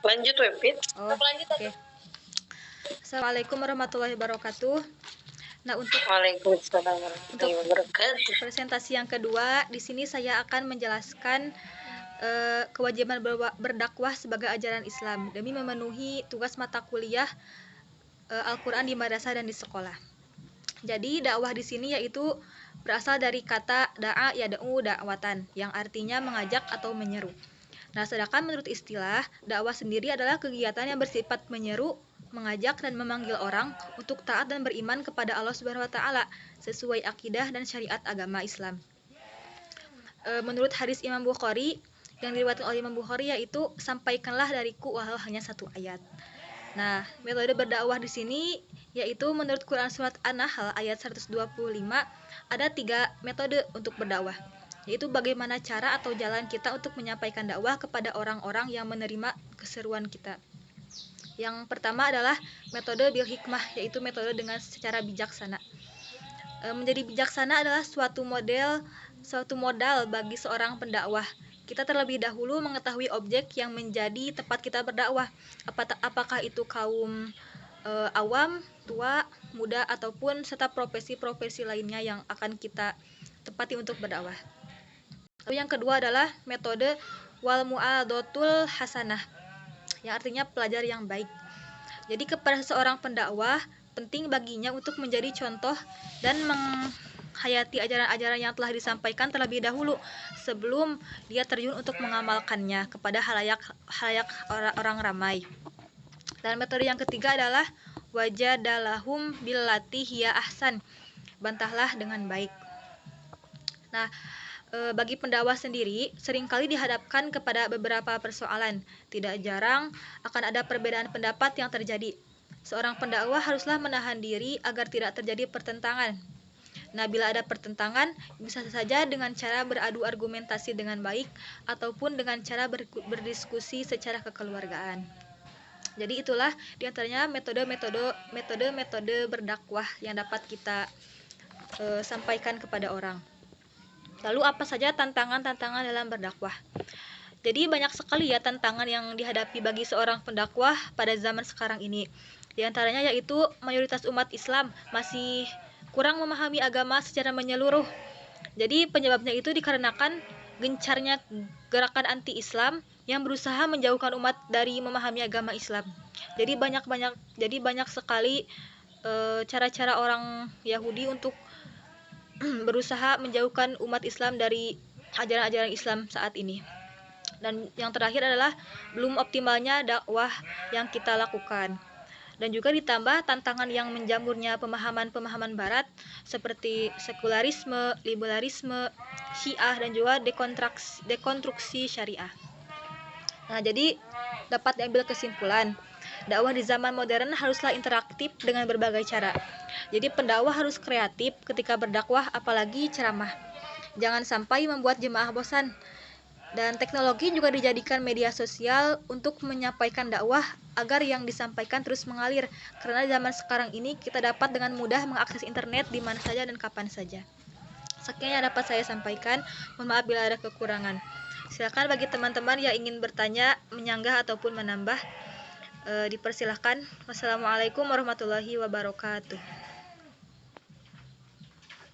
Lanjut Webit. Oh, oke. Assalamualaikum warahmatullahi wabarakatuh. Nah, untuk Waalaikumsalam warahmatullahi wabarakatuh. presentasi yang kedua, di sini saya akan menjelaskan kewajiban berdakwah sebagai ajaran Islam demi memenuhi tugas mata kuliah Al-Qur'an di madrasah dan di sekolah. Jadi dakwah di sini yaitu berasal dari kata da'a yad'u da'watan yang artinya mengajak atau menyeru. Nah, sedangkan menurut istilah, dakwah sendiri adalah kegiatan yang bersifat menyeru, mengajak dan memanggil orang untuk taat dan beriman kepada Allah Subhanahu wa taala sesuai akidah dan syariat agama Islam. Menurut hadis Imam Bukhari yang diriwayatkan oleh Imam Bukhari yaitu sampaikanlah dariku walau hanya satu ayat. Nah, metode berdakwah di sini yaitu menurut Quran surat An-Nahl ayat 125 ada 3 metode untuk berdakwah, yaitu bagaimana cara atau jalan kita untuk menyampaikan dakwah kepada orang-orang yang menerima keseruan kita. Yang pertama adalah metode bil hikmah, yaitu metode dengan secara bijaksana. Menjadi bijaksana adalah suatu modal bagi seorang pendakwah. Kita terlebih dahulu mengetahui objek yang menjadi tempat kita berdakwah. Apakah itu kaum awam, tua, muda, ataupun serta profesi-profesi lainnya yang akan kita tempati untuk berdakwah. Lalu yang kedua adalah metode wal mu'adatul hasanah, yang artinya pelajar yang baik. Jadi kepada seorang pendakwah, penting baginya untuk menjadi contoh dan menghayati ajaran-ajaran yang telah disampaikan terlebih dahulu sebelum dia terjun untuk mengamalkannya kepada halayak orang ramai. Dan metode yang ketiga adalah wajadalahum billati hiya ahsan, bantahlah dengan baik. Nah, bagi pendakwah sendiri seringkali dihadapkan kepada beberapa persoalan. Tidak jarang akan ada perbedaan pendapat yang terjadi. Seorang pendakwah haruslah menahan diri agar tidak terjadi pertentangan. Nah, bila ada pertentangan, bisa saja dengan cara beradu argumentasi dengan baik ataupun dengan cara berdiskusi secara kekeluargaan. Jadi itulah diantaranya metode berdakwah yang dapat kita sampaikan kepada orang. Lalu apa saja tantangan-tantangan dalam berdakwah? Jadi banyak sekali ya tantangan yang dihadapi bagi seorang pendakwah pada zaman sekarang ini. Di antaranya yaitu mayoritas umat Islam masih kurang memahami agama secara menyeluruh. Jadi penyebabnya itu dikarenakan gencarnya gerakan anti-Islam yang berusaha menjauhkan umat dari memahami agama Islam. Jadi banyak sekali cara-cara orang Yahudi untuk berusaha menjauhkan umat Islam dari ajaran-ajaran Islam saat ini. Dan yang terakhir adalah belum optimalnya dakwah yang kita lakukan. Dan juga ditambah tantangan yang menjamurnya pemahaman-pemahaman barat seperti sekularisme, liberalisme, syiah, dan juga dekonstruksi syariah. Nah, jadi dapat diambil kesimpulan, dakwah di zaman modern haruslah interaktif dengan berbagai cara. Jadi pendakwah harus kreatif ketika berdakwah, apalagi ceramah. Jangan sampai membuat jemaah bosan. Dan teknologi juga dijadikan media sosial untuk menyampaikan dakwah agar yang disampaikan terus mengalir. Karena zaman sekarang ini kita dapat dengan mudah mengakses internet di mana saja dan kapan saja. Sekian yang dapat saya sampaikan. Mohon maaf bila ada kekurangan. Silakan bagi teman-teman yang ingin bertanya, menyanggah ataupun menambah, dipersilahkan. Wassalamualaikum warahmatullahi wabarakatuh.